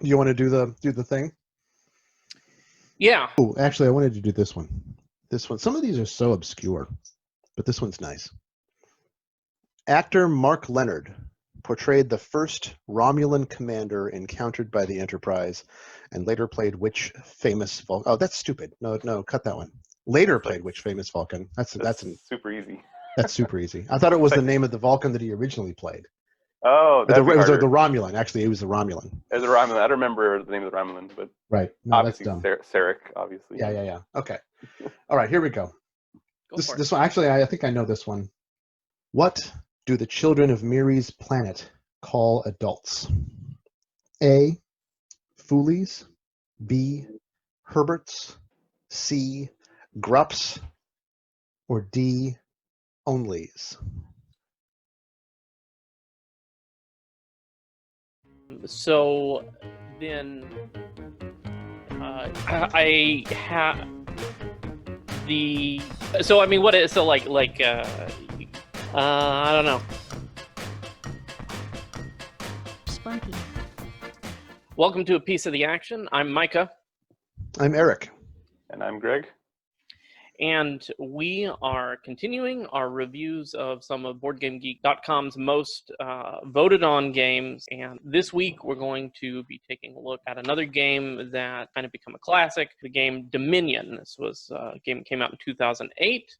You want to do the thing? Yeah. Oh, actually, I wanted to do this one. This one. Some of these are so obscure, but this one's nice. Actor Mark Leonard portrayed the first Romulan commander encountered by the Enterprise, and later played which famous Vulcan? Oh, that's stupid. No, no, cut that one. Later That's like played which famous Vulcan? That's that's super easy. that's super easy. I thought it was It's the like, name of the Vulcan that he originally played. oh, Or the, that'd be it was the harder. Romulan. Actually, it was the Romulan. As a Romulan, I don't remember the name of the Romulan, but Right. No, that's obviously dumb. Sarek, obviously. Yeah, yeah, yeah. Okay. All right, here we go. Go This for it. this one actually, I think I know this one. What do the children of Miri's planet call adults? A. Foolies. B. Herberts. C. Grups. Or D. Onlys. So then I have the. So I mean, what is so I don't know. Spunky. Welcome to a piece of the action. I'm Micah, I'm Eric. And I'm Greg. and we are continuing our reviews of some of BoardGameGeek.com's most voted on games. And this week we're going to be taking a look at another game that kind of become a classic, the game Dominion. This was a game that came out in 2008.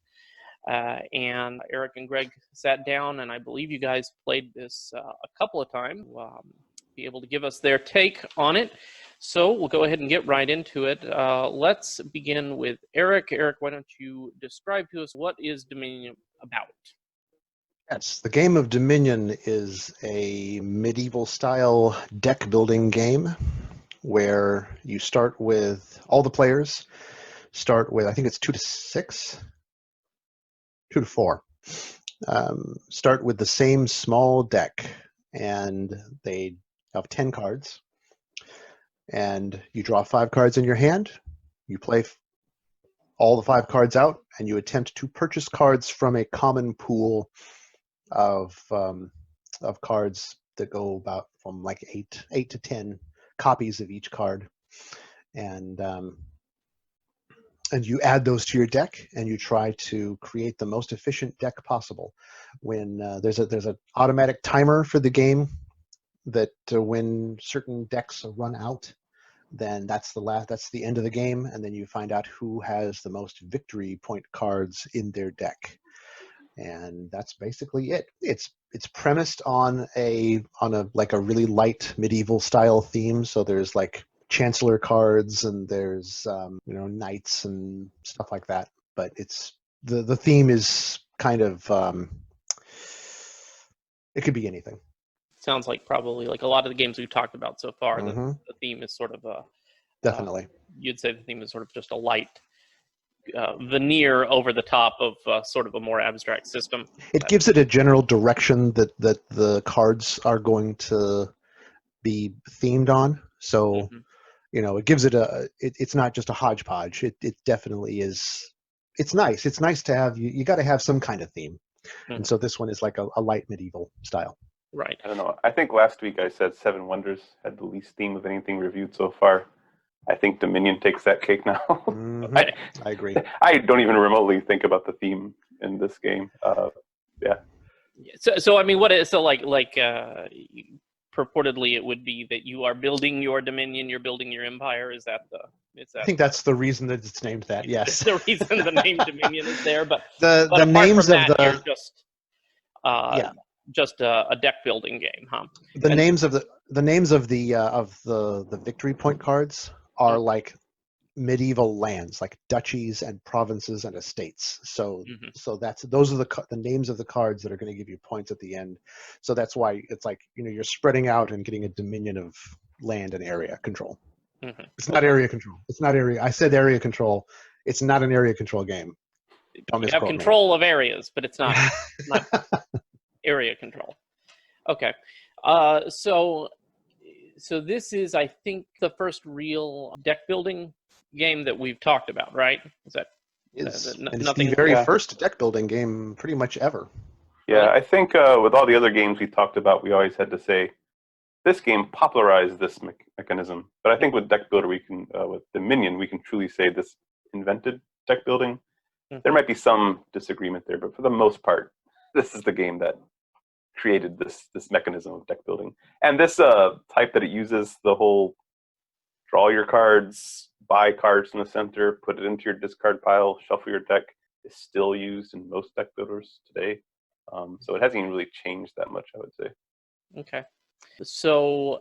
And Eric and Greg sat down, and I believe you guys played this a couple of times. Be able to give us their take on it. So we'll go ahead and get right into it. Let's begin with Eric. Eric, why don't you describe to us what is Dominion about? Yes, the game of Dominion is a medieval-style deck-building game where you start with all the players. Start with, I think it's 2 to 6, 2 to 4. Start with the same small deck, and they have 10 cards. And you draw 5 cards in your hand. You play all the 5 cards out, and you attempt to purchase cards from a common pool of cards that go about from like 8 to 10 copies of each card, and you add those to your deck, and you try to create the most efficient deck possible. When there's an automatic timer for the game that when certain decks run out, then that's the end of the game, and then you find out who has the most victory point cards in their deck. And that's basically it. It's premised on a really light medieval style theme. So there's like chancellor cards, and there's knights and stuff like that. But it's the theme is kind of it could be anything. Sounds like probably like a lot of the games we've talked about so far. Mm-hmm. The theme is sort of a Definitely. you'd say the theme is sort of just a light veneer over the top of sort of a more abstract system. It gives it a general direction that the cards are going to be themed on. So, it gives it it's not just a hodgepodge. It definitely is. It's nice. It's nice to have, you got to have some kind of theme. And so this one is like a light medieval style. Right. I don't know. I think last week I said Seven Wonders had the least theme of anything reviewed so far. I think Dominion takes that cake now. Mm-hmm. I agree. I don't even remotely think about the theme in this game. Yeah. So I mean, what is purportedly it would be that you are building your Dominion, you're building your empire. Is that the? I think that's the reason that it's named that. Yes. The reason the name Dominion is there, but the names of the you're just a deck building game, huh? The names of the victory point cards are like medieval lands, like duchies and provinces and estates. So those are the names of the cards that are going to give you points at the end. So that's why it's like you're spreading out and getting a dominion of land and area control. It's not area control. It's not area. I said area control. It's not an area control game. Don't you have control of areas, but it's not area control. Okay. So this is, I think, the first real deck building game that we've talked about, right? Is that it's the very first deck building game pretty much ever. Yeah, I think with all the other games we talked about, we always had to say this game popularized this mechanism. But I think with Deck Builder, we can, with Dominion, we can truly say this invented deck building. There might be some disagreement there, but for the most part, this is the game that created this mechanism of deck building. And this type that it uses, the whole draw your cards, buy cards in the center, put it into your discard pile, shuffle your deck, is still used in most deck builders today. So it hasn't even really changed that much, I would say. Okay. So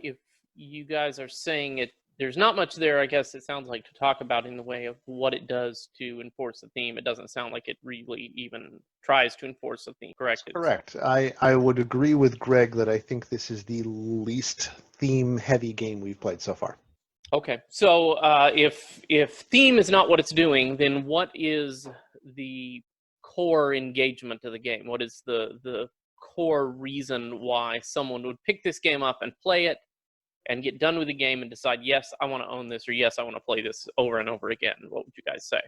if you guys are saying it, there's not much there, I guess it sounds like, to talk about in the way of what it does to enforce the theme. It doesn't sound like it really even tries to enforce the theme, correct? Correct. I would agree with Greg that I think this is the least theme-heavy game we've played so far. Okay. So if theme is not what it's doing, then what is the core engagement of the game? What is the core reason why someone would pick this game up and play it and get done with the game and decide, yes, I want to own this, or yes, I want to play this over and over again? What would you guys say?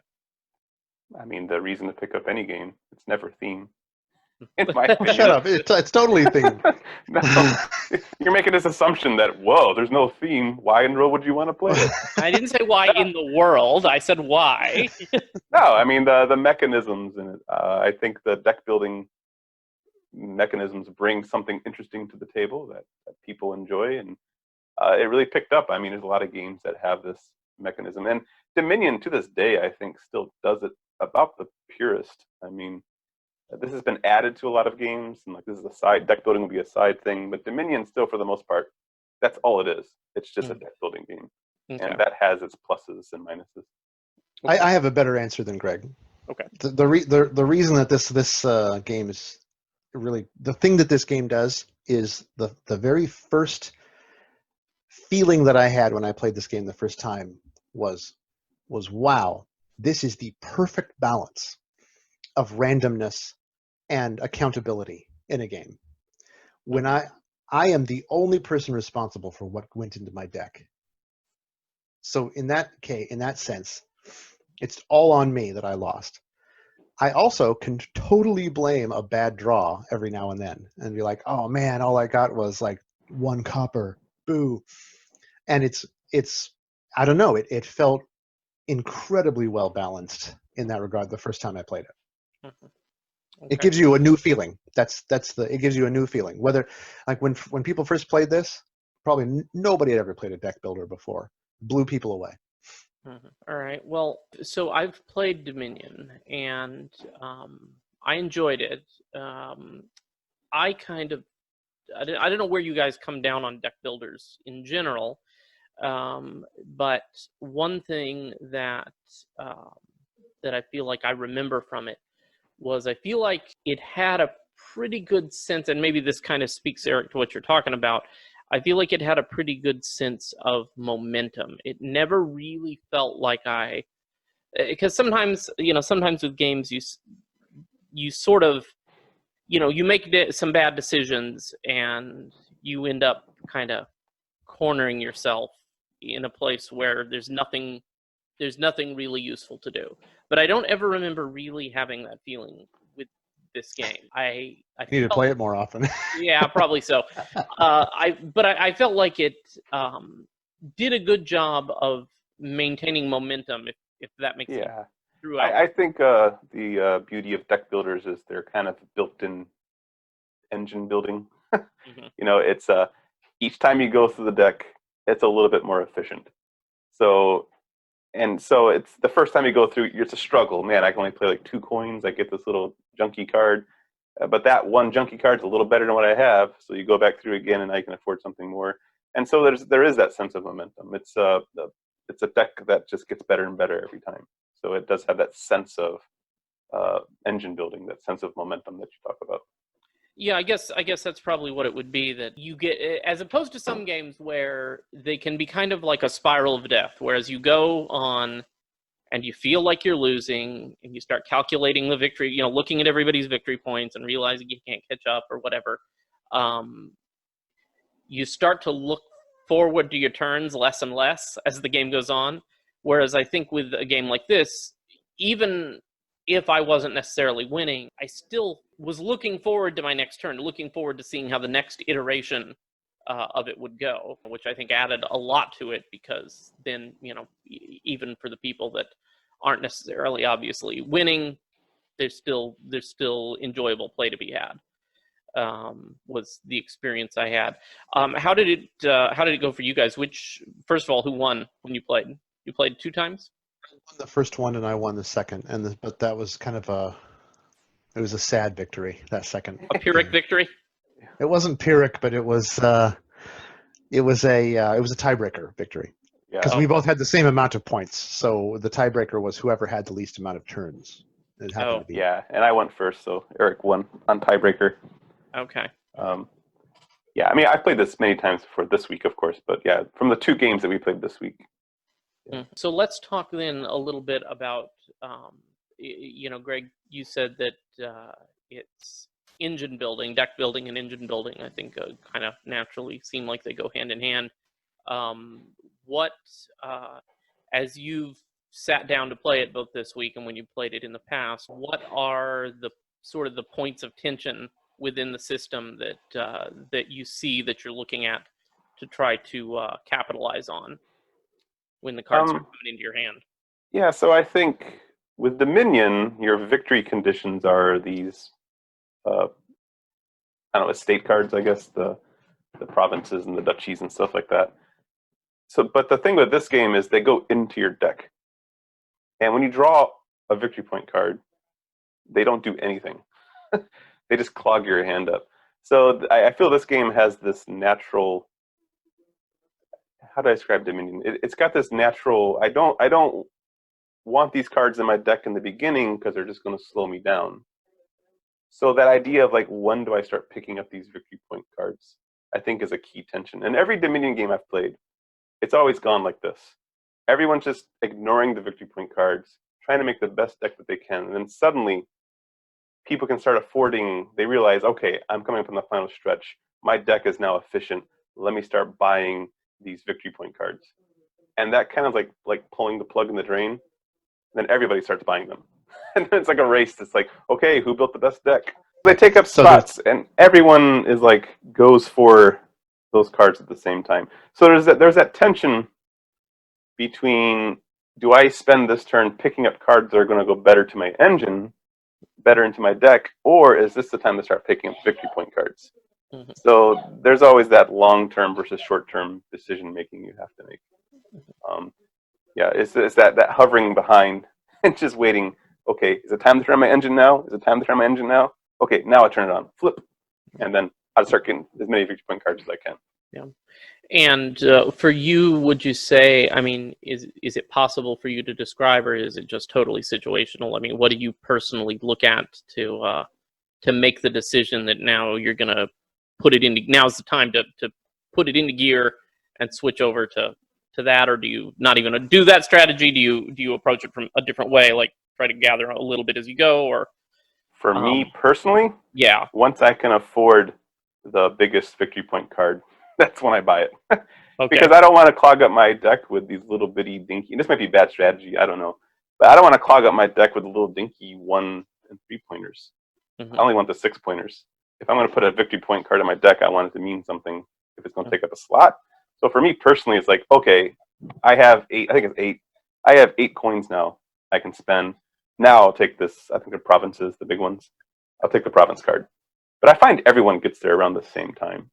I mean, the reason to pick up any game, it's never theme. In my opinion. Shut up. It's totally themed. No, you're making this assumption that, whoa, there's no theme. Why in the world would you want to play it? I didn't say why in the world. I said why. No, I mean, the mechanisms in it. I think the deck building mechanisms bring something interesting to the table that people enjoy, and it really picked up. I mean, there's a lot of games that have this mechanism, and Dominion to this day, I think, still does it about the purest. I mean, this has been added to a lot of games, and like this is a side, deck building will be a side thing, but Dominion still, for the most part, that's all it is. It's just a deck building game, and that has its pluses and minuses. Okay. I have a better answer than Greg. Okay. The reason that this game is really, the thing that this game does is the very first feeling that I had when I played this game the first time was wow, this is the perfect balance of randomness and accountability in a game. When I am the only person responsible for what went into my deck. So in that case, in that sense, it's all on me that I lost. I also can totally blame a bad draw every now and then and be like, oh man, all I got was like 1 copper, boo. And it's I don't know, it felt incredibly well balanced in that regard the first time I played it. Okay. It gives you a new feeling. It gives you a new feeling. Whether, like when people first played this, probably nobody had ever played a deck builder before. Blew people away. All right. Well, so I've played Dominion, and I enjoyed it. I don't know where you guys come down on deck builders in general, but one thing that I feel like I remember from it was I feel like it had a pretty good sense, and maybe this kind of speaks, Eric, to what you're talking about. I feel like it had a pretty good sense of momentum. It never really felt like because sometimes with games you sort of, you make some bad decisions and you end up kind of cornering yourself in a place where there's nothing really useful to do. But I don't ever remember really having that feeling with this game. I need to play it more often. Yeah, probably so. I felt like it did a good job of maintaining momentum, if that makes sense. Throughout. I think the beauty of deck builders is they're kind of built-in engine building. It's each time you go through the deck, it's a little bit more efficient. So it's the first time you go through, it's a struggle. Man, I can only play like 2 coins. I get this little junky card, but that one junky card's a little better than what I have. So you go back through again, and I can afford something more. And so there is that sense of momentum. It's a deck that just gets better and better every time. So it does have that sense of engine building, that sense of momentum that you talk about. Yeah, I guess that's probably what it would be, that you get, as opposed to some games where they can be kind of like a spiral of death, whereas you go on and you feel like you're losing and you start calculating the victory, looking at everybody's victory points and realizing you can't catch up or whatever. You start to look forward to your turns less and less as the game goes on. Whereas I think with a game like this, even if I wasn't necessarily winning, I still was looking forward to my next turn, looking forward to seeing how the next iteration of it would go, which I think added a lot to it, because then, even for the people that aren't necessarily obviously winning, there's still enjoyable play to be had. Was the experience I had. How did it go for you guys? First of all, who won when you played? You played 2 times? I won the first one and I won the second, but that was kind of it was a sad victory, that second. A Pyrrhic victory? It wasn't Pyrrhic, but it was a tiebreaker victory. Because we both had the same amount of points, so the tiebreaker was whoever had the least amount of turns. It happened to be. Yeah, and I went first, so Eric won on tiebreaker. Okay. Yeah, I mean, I've played this many times before this week, of course, but yeah, from the 2 games that we played this week. So let's talk then a little bit about, Greg, you said that it's engine building, deck building and engine building, I think kind of naturally seem like they go hand in hand. As you've sat down to play it both this week and when you played it in the past, what are the sort of the points of tension within the system that you see that you're looking at to try to capitalize on when the cards are coming into your hand? Yeah, so I think with Dominion, your victory conditions are these, estate cards, I guess, the provinces and the duchies and stuff like that. So, but the thing with this game is they go into your deck. And when you draw a victory point card, they don't do anything. They just clog your hand up. So I feel this game has this natural. How do I describe Dominion? It's got this natural. I don't want these cards in my deck in the beginning because they're just going to slow me down. So that idea of like, when do I start picking up these victory point cards, I think is a key tension. And every Dominion game I've played, it's always gone like this. Everyone's just ignoring the victory point cards, trying to make the best deck that they can, and then suddenly people can start affording. They realize, okay, I'm coming up on the final stretch. My deck is now efficient. Let me start buying these victory point cards, and that kind of like pulling the plug in the drain. Then everybody starts buying them, and then it's like a race. It's like, okay, who built the best deck? They take up spots, and everyone is like goes for those cards at the same time. So there's that tension between, do I spend this turn picking up cards that are going to go better to my engine, better into my deck, or is this the time to start picking up victory point cards? Mm-hmm. So there's always that long-term versus short-term decision making you have to make. It's that hovering behind and just waiting. Okay, is it time to turn on my engine now? Is it time to turn on my engine now? Okay, now I turn it on. Flip, and then I'll start getting as many victory point cards as I can. Yeah. And for you, would you say, I mean, is it possible for you to describe, or is it just totally situational? I mean, what do you personally look at to make the decision that now you're going to put it into, now's the time to put it into gear and switch over to that? Or do you not even do that strategy? Do you approach it from a different way, like try to gather a little bit as you go? Or for me personally, yeah, once I can afford the biggest victory point card, that's when I buy it. Okay. Because I don't want to clog up my deck with these little bitty dinky, this might be bad strategy, I don't know, but I don't want to clog up my deck with little dinky 1 and 3 pointers. Mm-hmm. I only want the 6 pointers. If I'm going to put a victory point card in my deck, I want it to mean something if it's going to take up a slot. So for me personally, it's like, okay, I have 8, I think it's 8. I have 8 coins now I can spend. Now I'll take this, I think the provinces, the big ones. I'll take the province card. But I find everyone gets there around the same time,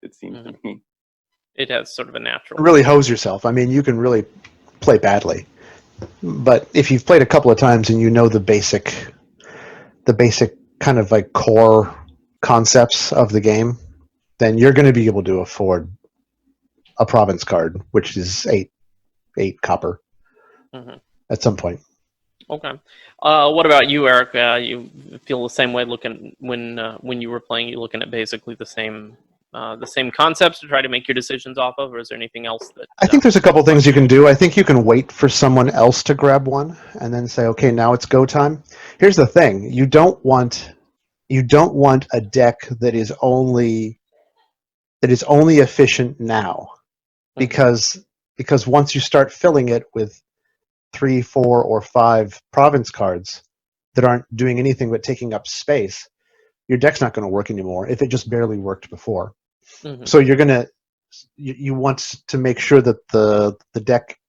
it seems to me. It has sort of a natural. Really hose yourself. I mean, you can really play badly. But if you've played a couple of times and you know the basic kind of like core concepts of the game, then you're going to be able to afford a province card, which is 8 copper at some point. Okay. What about you, Eric? You feel the same way looking when you were playing? You looking at basically the same concepts to try to make your decisions off of, or is there anything else that? I think there's a couple things you can do. I think you can wait for someone else to grab one and then say, okay, now it's go time. Here's the thing: you don't want a deck that is only efficient now, because once you start filling it with 3, 4, or 5 province cards that aren't doing anything but taking up space, your deck's not going to work anymore if it just barely worked before. Mhm. So you want to make sure that the deck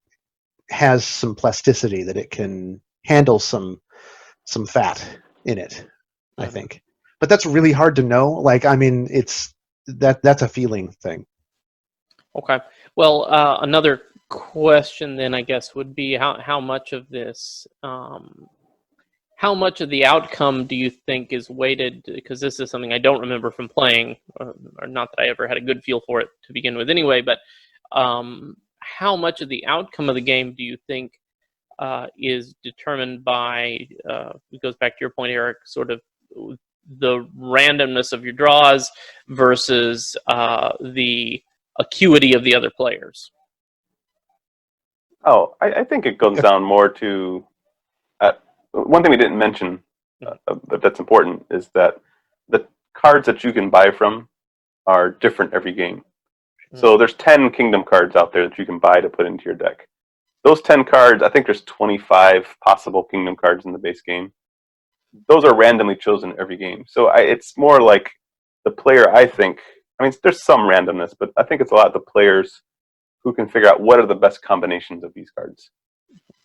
has some plasticity, that it can handle some fat in it, I Mhm. think. But that's really hard to know. Like, I mean, that's a feeling thing. Okay. Well, another question then, I guess, would be how much of this, how much of the outcome do you think is weighted? Because this is something I don't remember from playing, or not that I ever had a good feel for it to begin with, anyway. But how much of the outcome of the game do you think is determined by? It goes back to your point, Eric. Sort of the randomness of your draws versus the acuity of the other players. Oh, I think it comes down more to one thing we didn't mention, but that's important, is that the cards that you can buy from are different every game. So there's 10 Kingdom cards out there that you can buy to put into your deck. Those 10 cards, I think there's 25 possible Kingdom cards in the base game. Those are randomly chosen every game. So it's more like the player, I think. I mean, there's some randomness, but I think it's a lot of the players who can figure out what are the best combinations of these cards.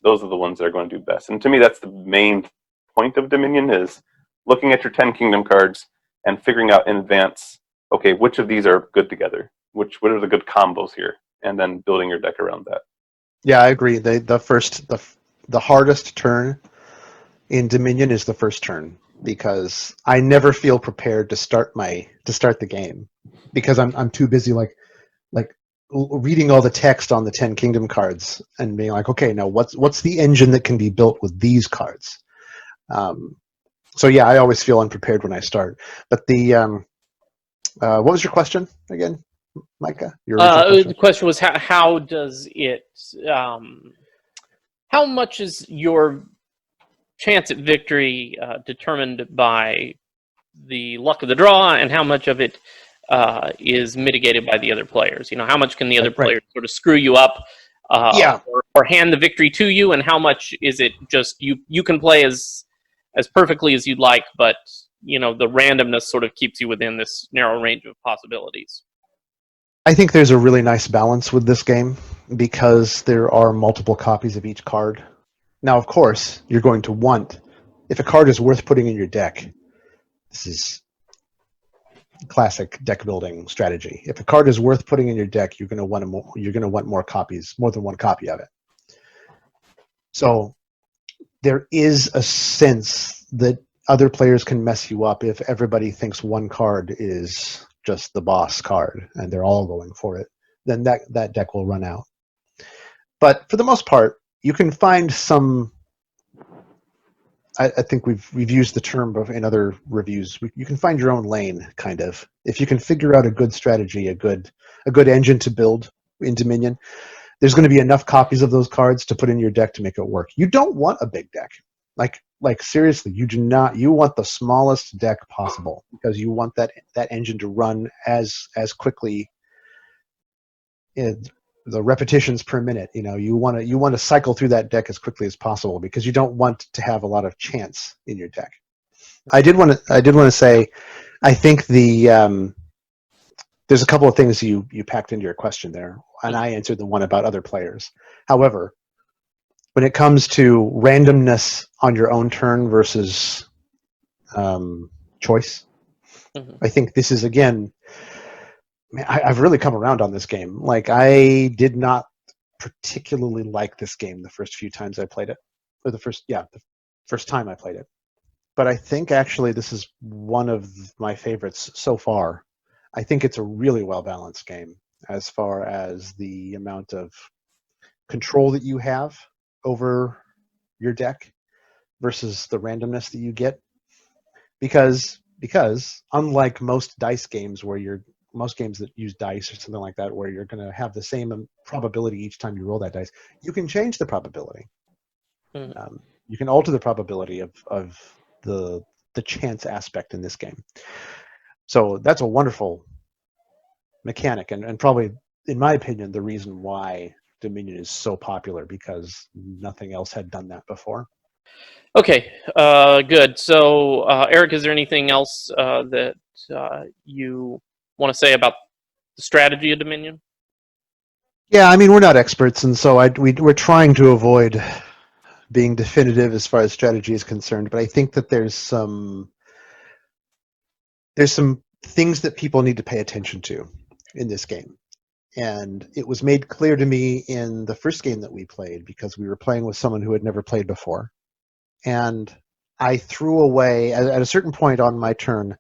Those are the ones that are going to do best. And to me, that's the main point of Dominion, is looking at your 10 Kingdom cards and figuring out in advance, okay, which of these are good together? What are the good combos here? And then building your deck around that. Yeah, I agree. The hardest turn in Dominion is the first turn, because I never feel prepared to start the game, because I'm too busy like reading all the text on the 10 Kingdom cards and being like, okay, now what's the engine that can be built with these cards? So yeah, I always feel unprepared when I start. But what was your question again, Micah? Your original question? The question was how does it? How much is your chance at victory determined by the luck of the draw, and how much of it is mitigated by the other players? How much can the other players sort of screw you up, or hand the victory to you, and how much is it just you can play as perfectly as you'd like, but the randomness sort of keeps you within this narrow range of possibilities. I think there's a really nice balance with this game, because there are multiple copies of each card. Now, of course, you're going to want, if a card is worth putting in your deck, this is classic deck building strategy. If a card is worth putting in your deck, you're going to want more copies, more than one copy of it. So there is a sense that other players can mess you up if everybody thinks one card is just the boss card and they're all going for it. Then that deck will run out. But for the most part, you can find some. I think we've used the term in other reviews. You can find your own lane, kind of. If you can figure out a good strategy, a good engine to build in Dominion, there's going to be enough copies of those cards to put in your deck to make it work. You don't want a big deck. Like seriously, you do not. You want the smallest deck possible, because you want that engine to run as quickly. The repetitions per minute, you want to cycle through that deck as quickly as possible, because you don't want to have a lot of chance in your deck. I did want to say, I think there's a couple of things you packed into your question there, and I answered the one about other players. However, when it comes to randomness on your own turn versus choice, I think this is, again, man, I've really come around on this game. Like, I did not particularly like this game the first few times I played it, or the first time I played it. But I think actually this is one of my favorites so far. I think it's a really well balanced game as far as the amount of control that you have over your deck versus the randomness that you get. Because unlike most dice games most games that use dice or something like that, where you're going to have the same probability each time you roll that dice, you can change the probability. You can alter the probability of the chance aspect in this game. So that's a wonderful mechanic, and probably, in my opinion, the reason why Dominion is so popular, because nothing else had done that before. Okay, good. So, Eric, is there anything else that you want to say about strategy of Dominion? Yeah, I mean, we're not experts, and so we're trying to avoid being definitive as far as strategy is concerned. But I think that there's some things that people need to pay attention to in this game. And it was made clear to me in the first game that we played, because we were playing with someone who had never played before. And I threw away, at a certain point on my turn,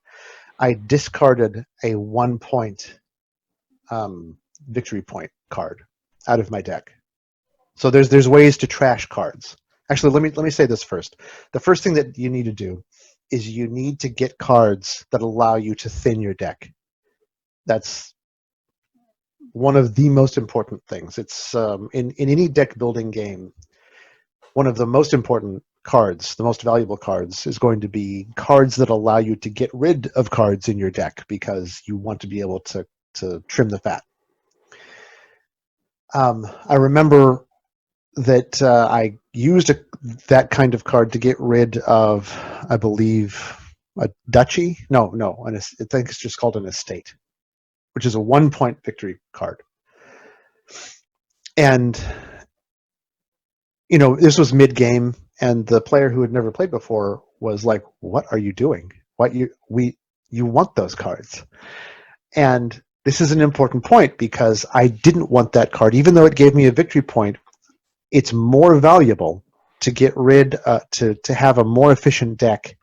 I discarded a 1-point victory point card out of my deck. So there's ways to trash cards. Actually, let me say this first. The first thing that you need to do is you need to get cards that allow you to thin your deck. That's one of the most important things. It's in any deck building game, one of the most important cards, the most valuable cards, is going to be cards that allow you to get rid of cards in your deck because you want to be able to trim the fat. I remember that I used that kind of card to get rid of, I believe, a duchy. No, I think it's just called an estate, which is a 1-point victory card. And this was mid-game, and the player who had never played before was like, "What are you doing? You want those cards?" And this is an important point because I didn't want that card, even though it gave me a victory point. It's more valuable to get rid to have a more efficient deck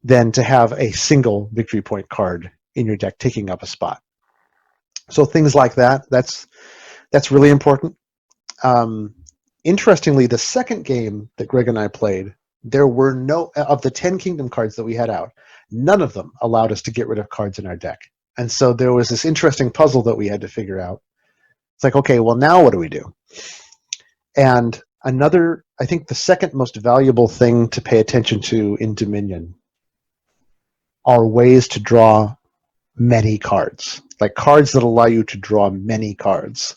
than to have a single victory point card in your deck taking up a spot. So things like that, that's really important. Interestingly, the second game that Greg and I played, there were no, of the 10 Kingdom cards that we had out, none of them allowed us to get rid of cards in our deck. And so there was this interesting puzzle that we had to figure out. It's like, okay, well, now what do we do? And I think the second most valuable thing to pay attention to in Dominion are ways to draw many cards, like cards that allow you to draw many cards.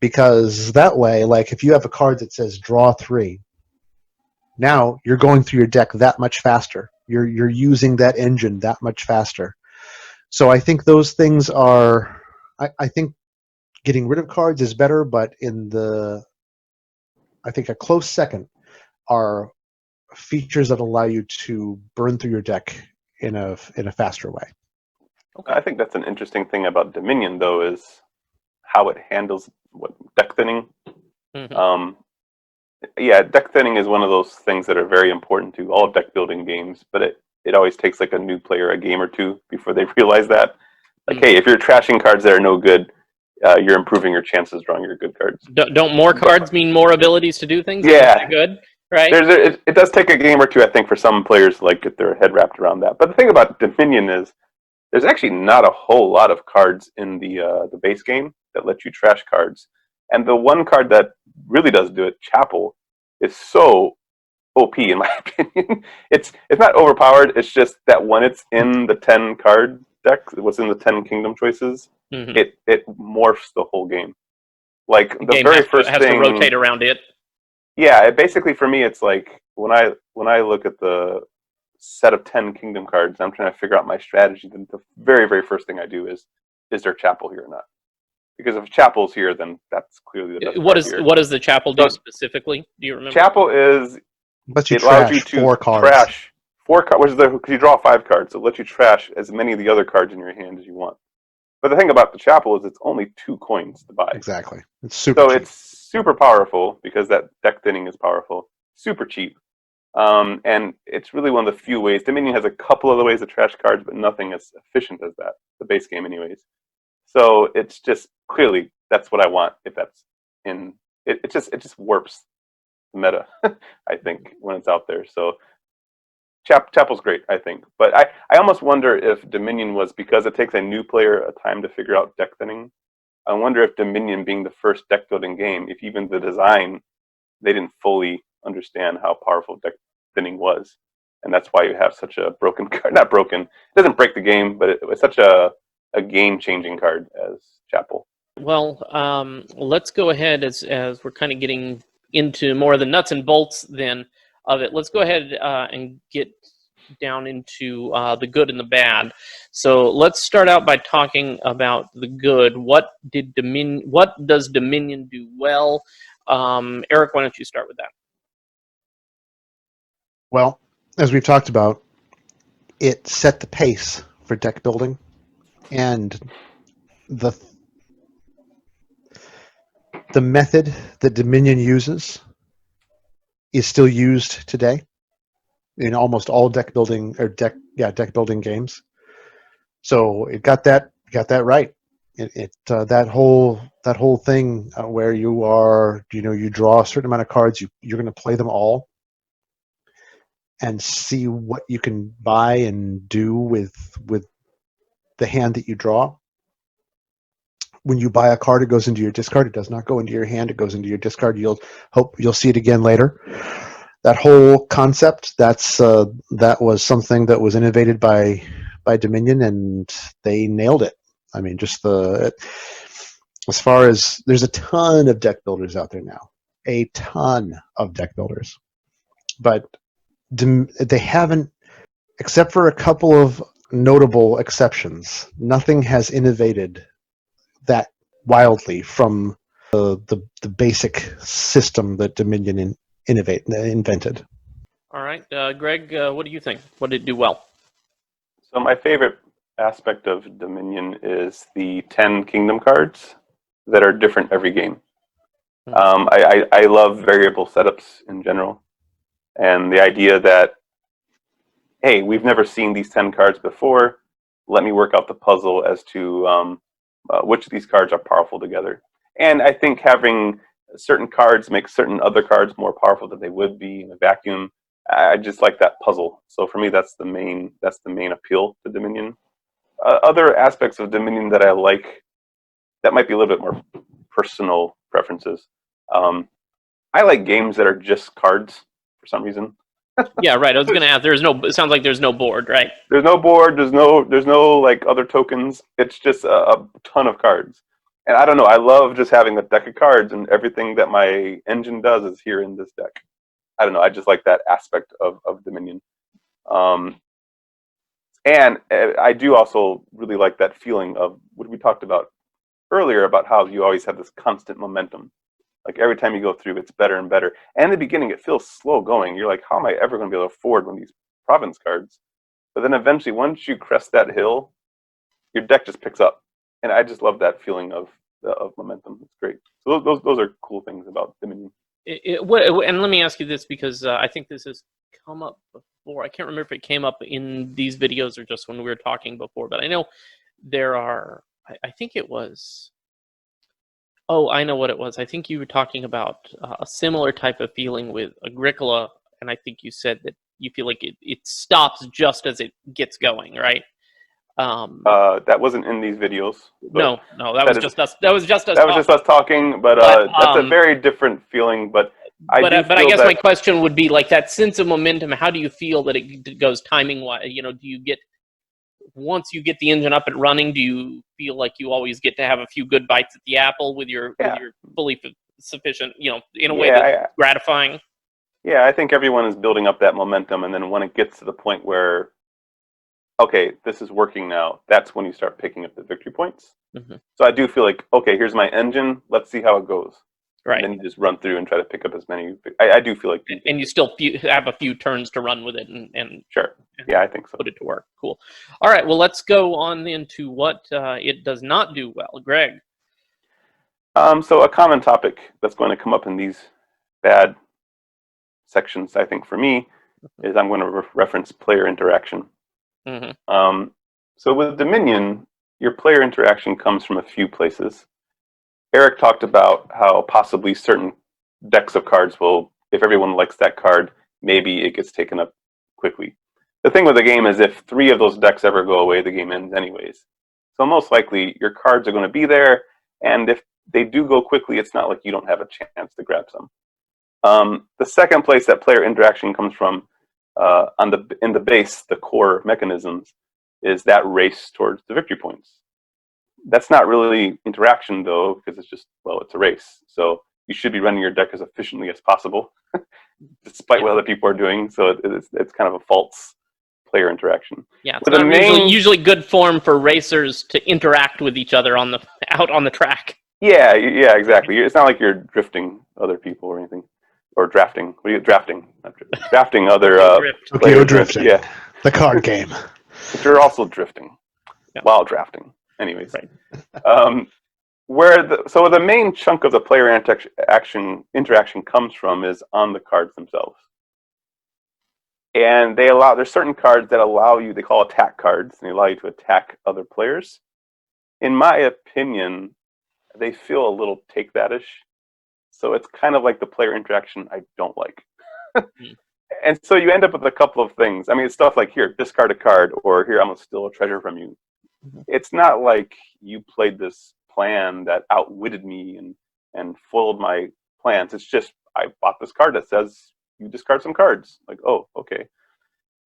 Because that way, like if you have a card that says draw 3, now you're going through your deck that much faster. You're using that engine that much faster. So I think those things are, I think getting rid of cards is better, but I think a close second are features that allow you to burn through your deck in a faster way. Okay. I think that's an interesting thing about Dominion, though, is how it handles deck thinning. Mm-hmm. Yeah, deck thinning is one of those things that are very important to all deck building games, but it always takes like a new player a game or two before they realize that. Like, hey, if you're trashing cards that are no good, you're improving your chances drawing your good cards. Don't more cards mean more abilities to do things? Yeah, Good, right? It does take a game or two, I think, for some players to like get their head wrapped around that. But the thing about Dominion is, there's actually not a whole lot of cards in the base game that let you trash cards. And the one card that really does do it, Chapel, is so OP in my opinion. It's not overpowered. It's just that when it's in the 10 card deck, what's in the 10 kingdom choices, it morphs the whole game. Like the game very first has thing, to rotate around it. Yeah, basically for me, it's like when I look at the set of 10 kingdom cards, I'm trying to figure out my strategy. Then the very, very first thing I do is there Chapel here or not? Because if Chapel's here, then that's clearly the best card here. What does the Chapel do specifically? Do you remember? Chapel is It allows you to 4 cards. Trash 4 cards, which is because you draw 5 cards, so it lets you trash as many of the other cards in your hand as you want. But the thing about the Chapel is it's only 2 coins to buy. Exactly. It's super cheap. It's super powerful because that deck thinning is powerful. Super cheap. And it's really one of the few ways. Dominion has a couple other ways to trash cards, but nothing as efficient as that. The base game, anyways. So it's just clearly that's what I want. If that's in it just warps the meta. I think when it's out there. So Chapel's great, I think. But I almost wonder if Dominion was, because it takes a new player a time to figure out deck thinning. I wonder if Dominion being the first deck building game, if even the design, they didn't fully understand how powerful deck thinning was. And that's why you have such a broken card. Not broken. It doesn't break the game, but it's such a game-changing card as Chapel. Well, let's go ahead as we're kind of getting into more of the nuts and bolts then of it. Let's go ahead and get down into the good and the bad. So let's start out by talking about the good. What does Dominion do well? Eric, why don't you start with that? Well, as we've talked about, it set the pace for deck building, and the method that Dominion uses is still used today in almost all deck building games. So it got that right. That whole thing where you draw a certain amount of cards, you're going to play them all and see what you can buy and do with the hand that you draw. When you buy a card, it goes into your discard. It does not go into your hand. It goes into your discard. You'll see it again later. That whole concept, that was something that was innovated by Dominion, and they nailed it. I mean, as far as there's a ton of deck builders out there now, a ton of deck builders, but they haven't, except for a couple of notable exceptions, nothing has innovated that wildly from the basic system that Dominion invented. All right, Greg, what do you think? What did it do well? So my favorite aspect of Dominion is the 10 kingdom cards that are different every game. I love variable setups in general, and the idea that, hey, we've never seen these 10 cards before. Let me work out the puzzle as to which of these cards are powerful together. And I think having certain cards make certain other cards more powerful than they would be in a vacuum. I just like that puzzle. So for me, that's the main appeal to Dominion. Other aspects of Dominion that I like, that might be a little bit more personal preferences. I like games that are just cards for some reason. Yeah, right. I was going to ask. It sounds like there's no board, right? There's no board. There's no like other tokens. It's just a ton of cards. And I don't know. I love just having a deck of cards, and everything that my engine does is here in this deck. I don't know. I just like that aspect of Dominion. And I do also really like that feeling of what we talked about earlier about how you always have this constant momentum. Like every time you go through, it's better and better. And in the beginning, it feels slow going. You're like, how am I ever going to be able to afford one of these province cards? But then eventually, once you crest that hill, your deck just picks up. And I just love that feeling of momentum. It's great. So those are cool things about Dominion. And let me ask you this, because I think this has come up before. I can't remember if it came up in these videos or just when we were talking before, but I know there are, I think it was, oh, I know what it was. I think you were talking about a similar type of feeling with Agricola, and I think you said that you feel like it stops just as it gets going, right? That wasn't in these videos. No, that was just us. That was just us. That was just us talking, but that's a very different feeling. But I guess my question would be like that sense of momentum. How do you feel that it goes timing wise? You know, do you get, once you get the engine up and running, do you feel like you always get to have a few good bites at the apple with your fully sufficient, in a way that's gratifying? Yeah, I think everyone is building up that momentum, and then when it gets to the point where, okay, this is working now, that's when you start picking up the victory points. Mm-hmm. So I do feel like, okay, here's my engine. Let's see how it goes. Right. And then you just run through and try to pick up as many. I do feel like... And you still have a few turns to run with it and sure. Yeah, I think so. Put it to work. Cool. All right, well, let's go on into what it does not do well. Greg? So a common topic that's going to come up in these bad sections, I think, for me, is I'm going to reference player interaction. Mm-hmm. So with Dominion, your player interaction comes from a few places. Eric talked about how possibly certain decks of cards will, if everyone likes that card, maybe it gets taken up quickly. The thing with the game is if 3 of those decks ever go away, the game ends anyways. So most likely your cards are going to be there, and if they do go quickly, it's not like you don't have a chance to grab some. The second place that player interaction comes from, in the base, the core mechanisms, is that race towards the victory points. That's not really interaction, though, because it's just, well, it's a race. So you should be running your deck as efficiently as possible, despite what other people are doing. So it's kind of a false player interaction. Yeah, it's With the not main- usually good form for racers to interact with each other out on the track. Yeah, exactly. It's not like you're drifting other people or anything, or drafting. What are you drafting? Not drifting. Drafting other Drift. Tokyo players. drifting. Yeah, The card game. but you're also drifting Yeah. while drafting. Anyways, Right. So the main chunk of the player interaction comes from is on the cards themselves. And there's certain cards that allow you, they call attack cards, and they allow you to attack other players. In my opinion, they feel a little take that-ish. So it's kind of like the player interaction I don't like. And so you end up with a couple of things. I mean, it's stuff like, here, discard a card, or here, I'm going to steal a treasure from you. It's not like you played this plan that outwitted me and foiled my plans. It's just, I bought this card that says you discard some cards. Like, oh, okay.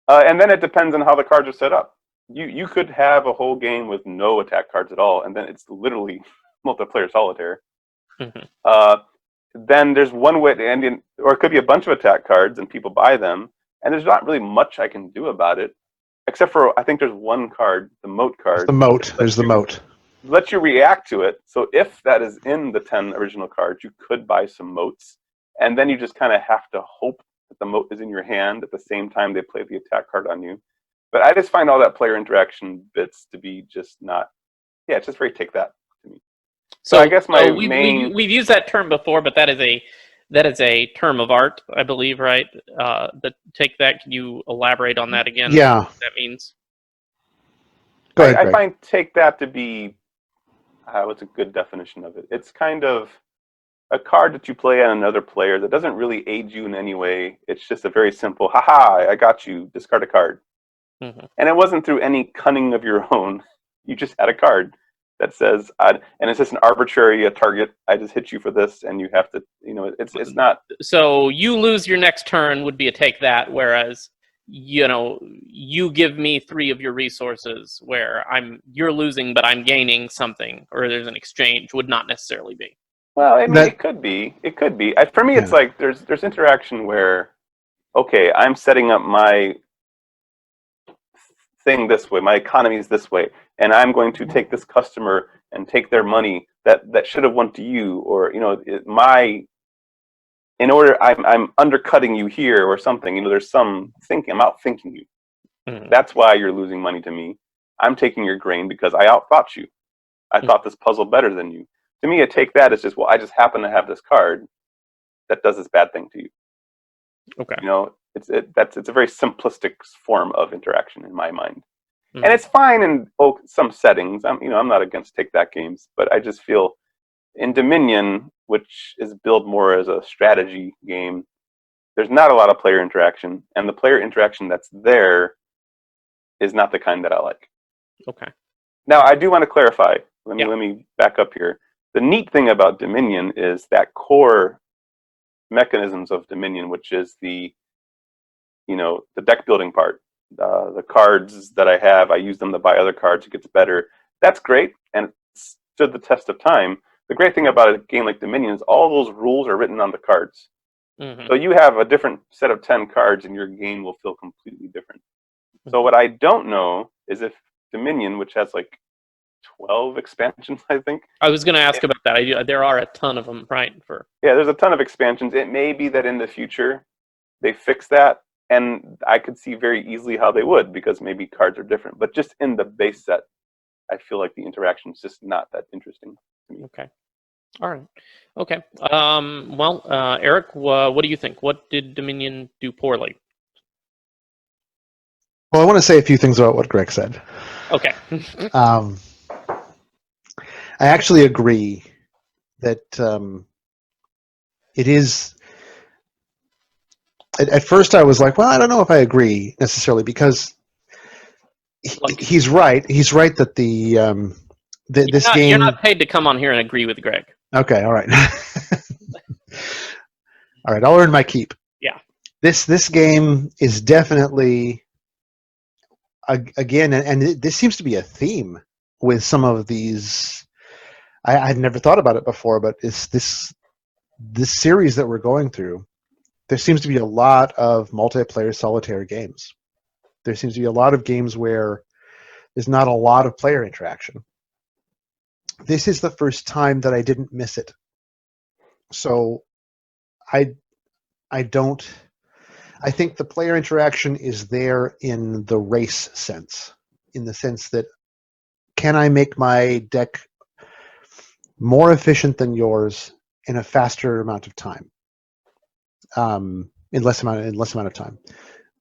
And then it depends on how the cards are set up. You could have a whole game with no attack cards at all, and then it's literally multiplayer solitaire. Then there's one way to end in, or it could be a bunch of attack cards and people buy them, and there's not really much I can do about it, except for I think there's one card, the moat card. The moat. There's the moat. Let you react to it. So if that is in the 10 original cards, you could buy some moats, and then you just kind of have to hope that the moat is in your hand at the same time they play the attack card on you. But I just find all that player interaction bits to be just not, it's just very take that to me. So I guess we've used that term before, but that is a term of art, I believe, right? The take that. Can you elaborate on that again? Yeah. What that means. Go ahead, I Greg. find take that to be, what's a good definition of it? It's kind of a card that you play on another player that doesn't really aid you in any way. It's just a very simple, haha, I got you, discard a card. And it wasn't through any cunning of your own. You just had a card that says, and it's just an arbitrary target. I just hit you for this, and you have to, it's not. So you lose your next turn would be a take that, whereas, you give me 3 of your resources where you're losing, but I'm gaining something, or there's an exchange, would not necessarily be. Well, I mean, it could be. It could be. For me, it's like there's interaction where, okay, I'm setting up my thing this way, my economy is this way, and I'm going to take this customer and take their money that should have went to you, or I'm undercutting you here or something. There's some thinking. I'm outthinking you. That's why you're losing money to me. I'm taking your grain because I outthought you. I thought this puzzle better than you. To me, a take that is just, well, I just happen to have this card that does this bad thing to you. Okay. It's a very simplistic form of interaction in my mind, and it's fine in some settings. I'm not against take that games, but I just feel in Dominion, which is billed more as a strategy game, there's not a lot of player interaction, and the player interaction that's there is not the kind that I like. Okay. Now I do want to clarify. Let me back up here. The neat thing about Dominion is that core mechanisms of Dominion, which is the deck building part. The cards that I have, I use them to buy other cards. It gets better. That's great, and it stood the test of time. The great thing about a game like Dominion is all those rules are written on the cards. So you have a different set of 10 cards, and your game will feel completely different. So what I don't know is if Dominion, which has like 12 expansions, I think. I was going to ask about that. There are a ton of them, right? There's a ton of expansions. It may be that in the future they fix that, and I could see very easily how they would, because maybe cards are different. But just in the base set, I feel like the interaction is just not that interesting to me. Okay. All right. Okay. Eric, what do you think? What did Dominion do poorly? Well, I want to say a few things about what Greg said. Okay. I actually agree that it is. At first, I was like, well, I don't know if I agree necessarily, because he's right. He's right that this game. You're not paid to come on here and agree with Greg. Okay. All right. All right. I'll earn my keep. Yeah. This game is definitely, again, and this seems to be a theme with some of these. I had never thought about it before, but it's this series that we're going through. There seems to be a lot of multiplayer solitaire games, There seems to be a lot of games where there's not a lot of player interaction. This is the first time that I didn't miss it. So I think the player interaction is there in the race sense, in the sense that can I make my deck more efficient than yours in a faster amount of time, in less amount of time?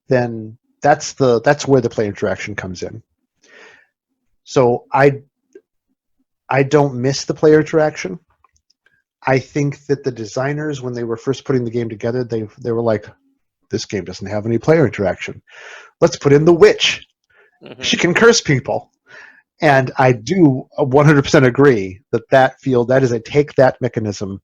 Then that's where the player interaction comes in. So I don't miss the player interaction. I think that the designers, when they were first putting the game together, they were like, this game doesn't have any player interaction. Let's put in the witch. Mhm. She can curse people. And I do 100% agree that is a take that mechanism.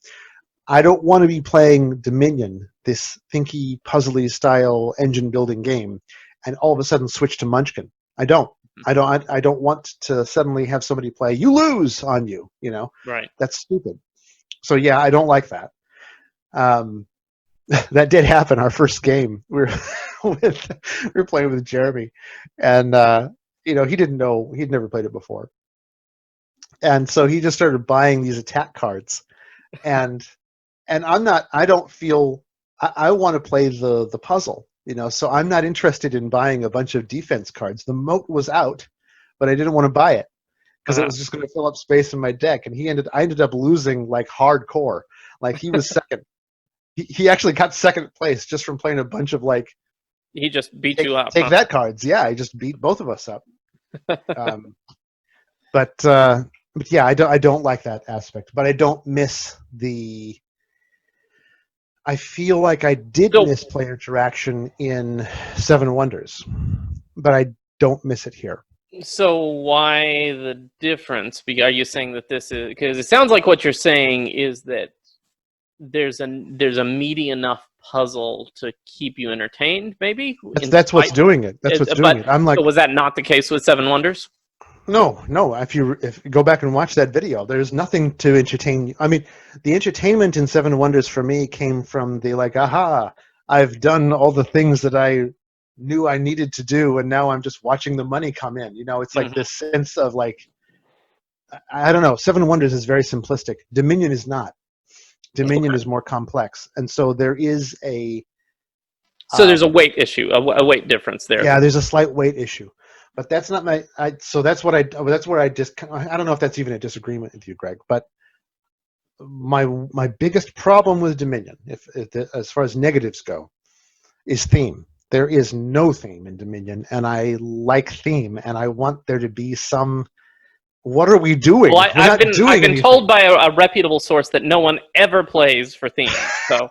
I don't want to be playing Dominion, this thinky, puzzly style engine building game, and all of a sudden switch to Munchkin. I don't want to suddenly have somebody play "You lose" on you. You know, Right. that's stupid. So yeah, I don't like that. That did happen. Our first game, we were playing with Jeremy, and he didn't know, he'd never played it before, and so he just started buying these attack cards, and I don't feel I want to play the puzzle, so I'm not interested in buying a bunch of defense cards. The moat was out, but I didn't want to buy it because it was just going to fill up space in my deck, and I ended up losing like hardcore. Like he was second. He actually got second place just from playing a bunch of like. He just beat you up. Take that cards. Yeah, he just beat both of us up. But yeah, I don't like that aspect. But I don't miss the. I feel like I did miss player interaction in Seven Wonders, but I don't miss it here. So why the difference? Are you saying that this is because it sounds like what you're saying is that there's a meaty enough puzzle to keep you entertained, maybe? That's what's doing it. That's what's doing it. I'm like, so was that not the case with Seven Wonders? No. If you go back and watch that video, there's nothing to entertain you. I mean, the entertainment in Seven Wonders for me came from the like, aha, I've done all the things that I knew I needed to do, and now I'm just watching the money come in. It's like this sense of like, I don't know. Seven Wonders is very simplistic. Dominion is not. Dominion is more complex, and so there is a. So there's a weight issue, a weight difference there. Yeah, there's a slight weight issue, but that's not my. So that's where I don't know if that's even a disagreement with you, Greg. But my biggest problem with Dominion, as far as negatives go, is theme. There is no theme in Dominion, and I like theme, and I want there to be some. What are we doing? Well, I've been told by a reputable source that no one ever plays for theme. So,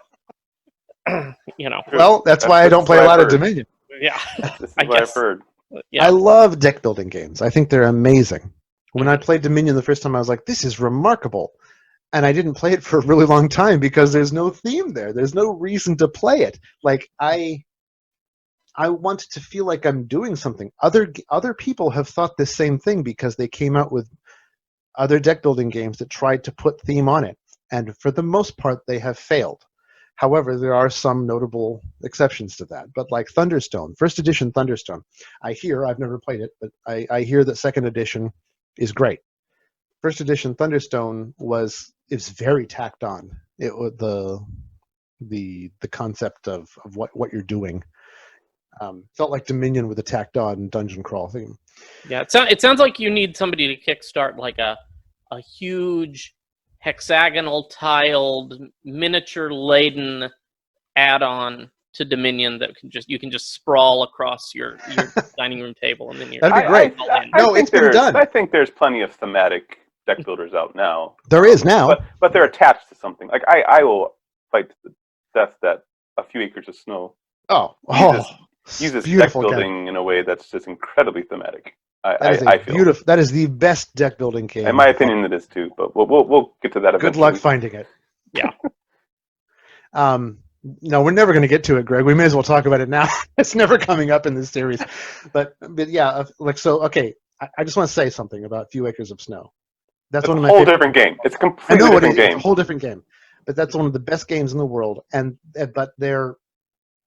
Well, that's why I don't play a lot of Dominion. Yeah, this is what I've heard. Yeah. I love deck building games. I think they're amazing. When I played Dominion the first time, I was like, "This is remarkable," and I didn't play it for a really long time because there's no theme there. There's no reason to play it. Like I want to feel like I'm doing something. Other people have thought this same thing because they came out with other deck building games that tried to put theme on it, and for the most part, they have failed. However, there are some notable exceptions to that. But like Thunderstone, first edition Thunderstone, I've never played it, but I hear that second edition is great. First edition Thunderstone is very tacked on. It was the concept of what you're doing. Felt like Dominion with a tacked on dungeon crawl theme. Yeah, it sounds like you need somebody to kickstart like a huge hexagonal tiled miniature laden add-on to Dominion that you can just sprawl across your dining room table, and then you're that'd be great. It's been done. I think there's plenty of thematic deck builders out now. There is now, but they're attached to something. Like I will fight to the death that A Few Acres of Snow uses deck building in a way that's just incredibly thematic. I feel beautiful. That is the best deck building game. In my opinion, it is too. But we'll get to that eventually. Good luck finding it. Yeah. No, we're never going to get to it, Greg. We may as well talk about it now. It's never coming up in this series. But yeah, okay. I just want to say something about Few Acres of Snow. That's one of my whole different game. It's a completely different game. It's a whole different game. But that's one of the best games in the world. But they're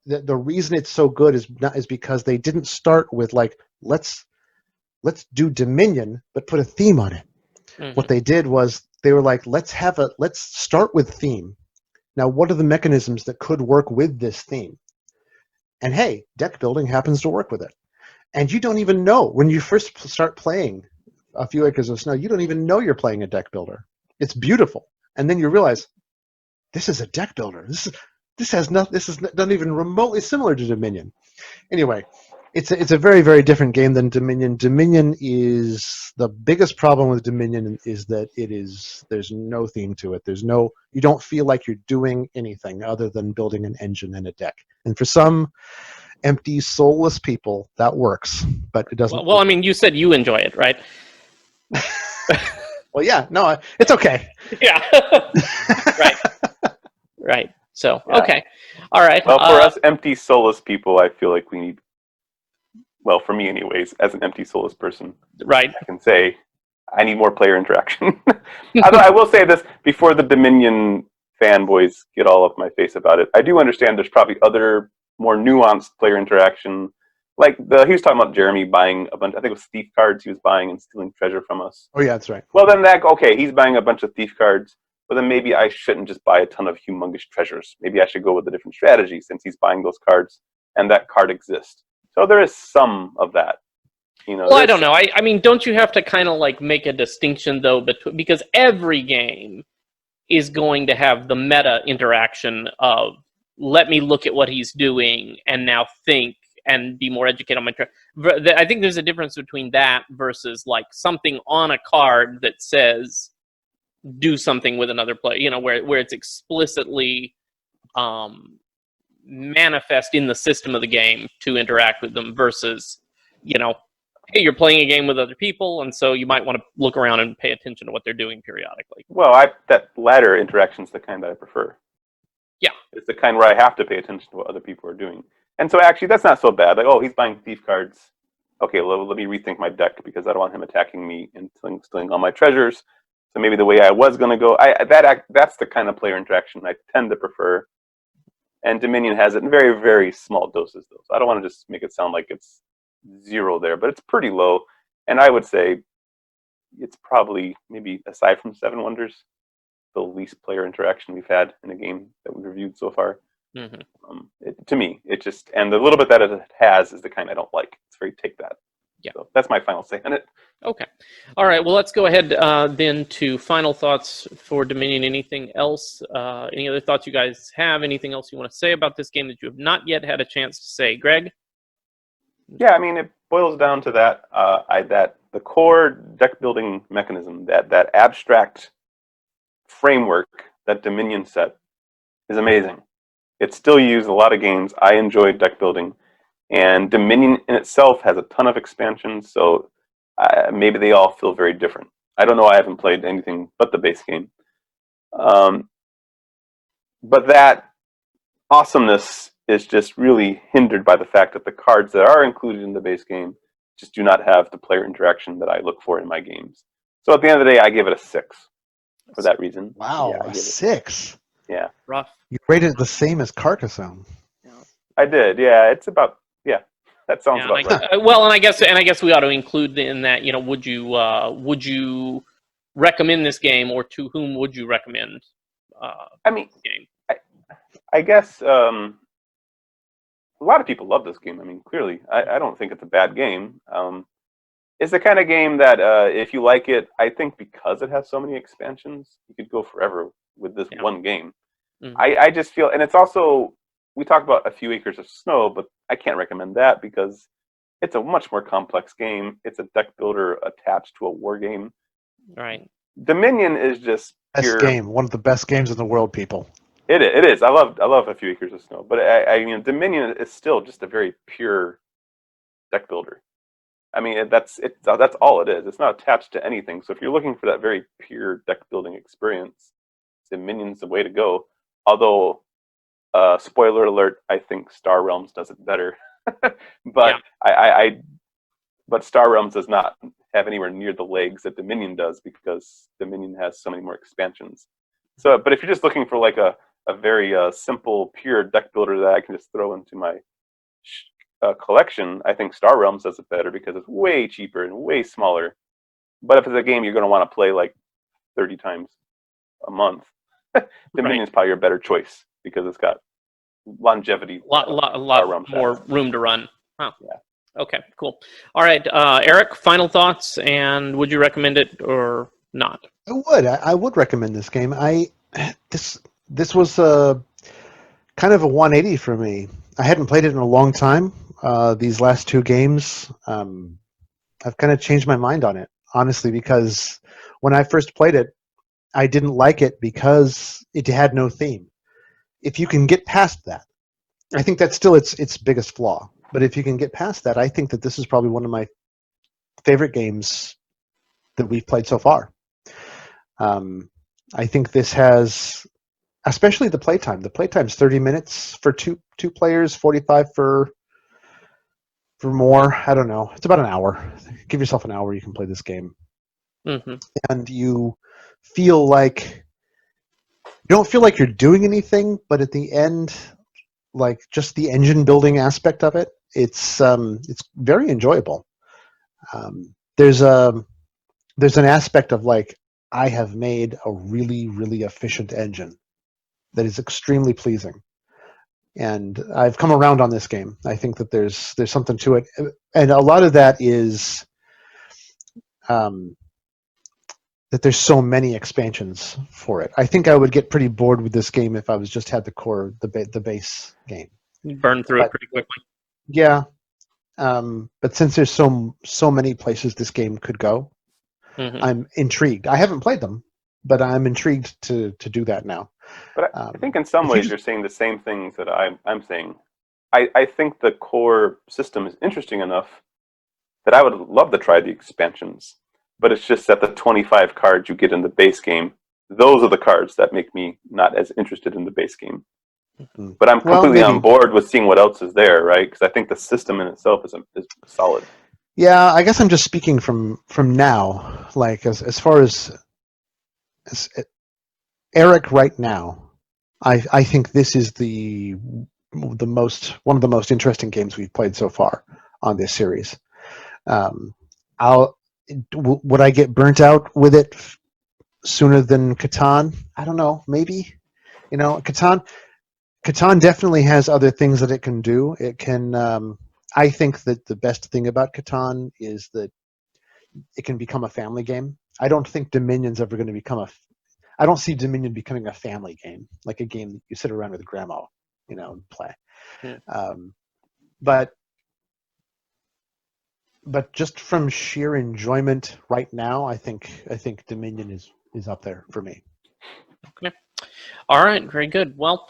the reason it's so good is because they didn't start with like let's do Dominion but put a theme on it. Mhm. What they did was they were like let's start with theme. Now what are the mechanisms that could work with this theme? And hey, deck building happens to work with it. And you don't even know when you first start playing A Few Acres of Snow, you don't even know you're playing a deck builder. It's beautiful. And then you realize this is a deck builder. This is not even remotely similar to Dominion. Anyway, it's a very, very different game than Dominion. Dominion is the biggest problem with Dominion is that there's no theme to it. You don't feel like you're doing anything other than building an engine and a deck. And for some empty, soulless people, that works, but it doesn't. Well, I mean, you said you enjoy it, right? Well, yeah, no, it's okay. Yeah. Right. Right. So, Yeah. okay. All right. Well, for us empty, soulless people, I feel like we need. Well, for me, anyways, as an empty, soulless person, Right. I can say I need more player interaction. Although I will say this before the Dominion fanboys get all up my face about it. I do understand there's probably other more nuanced player interaction. Like he was talking about Jeremy buying a bunch. I think it was thief cards he was buying and stealing treasure from us. Oh yeah, that's right. Well, then he's buying a bunch of thief cards. But then maybe I shouldn't just buy a ton of humongous treasures. Maybe I should go with a different strategy since he's buying those cards and that card exists. So there is some of that. Well, I don't know. I mean, don't you have to kind of like make a distinction though, because every game is going to have the meta interaction of let me look at what he's doing and now think and be more educated on my I think there's a difference between that versus like something on a card that says do something with another player, where it's explicitly manifest in the system of the game to interact with them versus, hey, you're playing a game with other people, and so you might want to look around and pay attention to what they're doing periodically. Well, that latter interaction is the kind that I prefer. Yeah. It's the kind where I have to pay attention to what other people are doing. And so actually that's not so bad. Like, oh, he's buying thief cards. Okay, let me rethink my deck because I don't want him attacking me and stealing all my treasures. So maybe the way I was going to go, that's the kind of player interaction I tend to prefer. And Dominion has it in very, very small doses, though. So I don't want to just make it sound like it's zero there, but it's pretty low. And I would say it's probably, maybe aside from Seven Wonders, the least player interaction we've had in a game that we've reviewed so far. Mm-hmm. To me, and the little bit that it has is the kind I don't like. It's very take that. Yeah. So that's my final say on it. Okay. All right. Well, let's go ahead then to final thoughts for Dominion. Anything else? Any other thoughts you guys have? Anything else you want to say about this game that you have not yet had a chance to say? Greg? Yeah, I mean, it boils down to that, that the core deck building mechanism, that abstract framework that Dominion set is amazing. It's still used in a lot of games. I enjoy deck building. And Dominion in itself has a ton of expansions, so maybe they all feel very different. I don't know. I haven't played anything but the base game. But that awesomeness is just really hindered by the fact that the cards that are included in the base game just do not have the player interaction that I look for in my games. So at the end of the day, I give it a 6 for that reason. Wow, Yeah, a 6. Yeah. Rough. You rated it the same as Carcassonne. I did. Yeah, it's about. Yeah, that sounds Yeah, about right. well, and I guess we ought to include in that. Would you recommend this game, or to whom would you recommend? I mean, this game? I guess a lot of people love this game. I mean, clearly, I don't think it's a bad game. It's the kind of game that if you like it, I think because it has so many expansions, you could go forever with this one game. Mm-hmm. I just feel, and it's also, we talked about A Few Acres of Snow, but I can't recommend that because it's a much more complex game. It's a deck builder attached to a war game. Right. Dominion is just Best game, one of the best games in the world, people. It is. I love A Few Acres of Snow, but I mean, Dominion is still just a very pure deck builder. I mean, that's all it is. It's not attached to anything. So if you're looking for that very pure deck building experience, Dominion's the way to go. Although, spoiler alert, I think Star Realms does it better. But yeah. But Star Realms does not have anywhere near the legs that Dominion does because Dominion has so many more expansions. So, but if you're just looking for like a a very simple, pure deck builder that I can just throw into my collection, I think Star Realms does it better because it's way cheaper and way smaller. But if it's a game you're going to want to play like 30 times a month, Dominion's probably your better choice because it's got longevity. A lot more room to run. Huh. Yeah. Okay, cool. All right, Eric, final thoughts, and would you recommend it or not? I would recommend this game. This was kind of a 180 for me. I hadn't played it in a long time. These last two games, I've kind of changed my mind on it, honestly, because when I first played it, I didn't like it because it had no theme. If you can get past that, I think that's still its biggest flaw. But if you can get past that, I think that this is probably one of my favorite games that we've played so far. I think this has, especially the playtime. The playtime's 30 minutes for two players, 45 for more. I don't know. It's about an hour. Give yourself an hour. You can play this game, and you feel like you don't feel like you're doing anything, but at the end, like just the engine building aspect of it, it's very enjoyable. There's an aspect of like, I have made a really, really efficient engine that is extremely pleasing. And I've come around on this game. I think that there's something to it. And a lot of that is that there's so many expansions for it. I think I would get pretty bored with this game if I was just had the base game. You burn through it pretty quickly. Yeah. But since there's so many places this game could go, I'm intrigued. I haven't played them, but I'm intrigued to do that now. But I think in some ways you're saying the same things that I'm saying. I think the core system is interesting enough that I would love to try the expansions. But it's just that the 25 cards you get in the base game, those are the cards that make me not as interested in the base game. But I'm completely on board with seeing what else is there, right? Because I think the system in itself is solid. Yeah, I guess I'm just speaking from now. Like as far as Eric right now, I think this is one of the most interesting games we've played so far on this series. Would I get burnt out with it sooner than Catan? I don't know. Maybe. Catan definitely has other things that it can do. It can. I think that the best thing about Catan is that it can become a family game. I don't think Dominion's ever going to become I don't see Dominion becoming a family game, like a game that you sit around with grandma, and play. Yeah. But just from sheer enjoyment right now, I think Dominion is up there for me. Okay. All right. Very good. Well,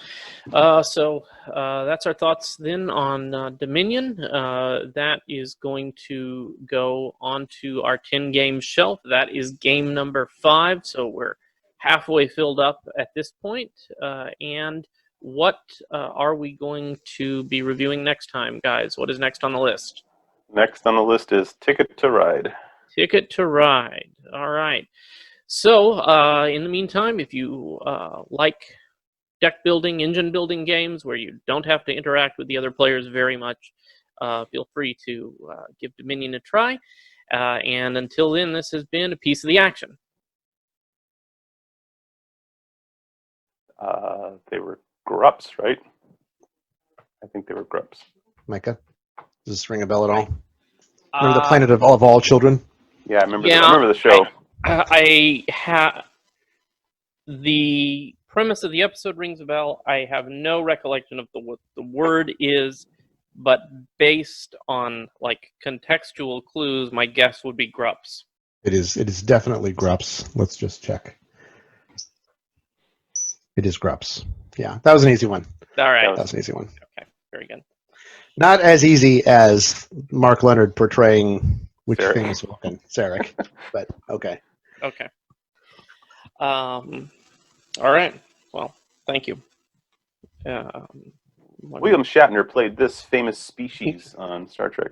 so that's our thoughts then on Dominion. That is going to go onto our 10-game shelf. That is game number 5. So we're halfway filled up at this point. And what are we going to be reviewing next time, guys? What is next on the list? Next on the list is Ticket to Ride. Ticket to Ride. All right. So, in the meantime, if you like deck building, engine building games where you don't have to interact with the other players very much, feel free to give Dominion a try. And until then, this has been a piece of the action. They were Grups, right? I think they were Grups. Micah, does this ring a bell at all? Remember the Planet of All Children? Yeah, I remember the show. The premise of the episode rings a bell. I have no recollection of what the word is, but based on like contextual clues, my guess would be Grups. It is definitely Grups. Let's just check. It is Grups. Yeah, that was an easy one. All right. That was an easy one. Okay, very good. Not as easy as Mark Leonard portraying which famous Vulcan? Sarek. But okay. Okay. All right. Well, thank you. William Shatner played this famous species on Star Trek.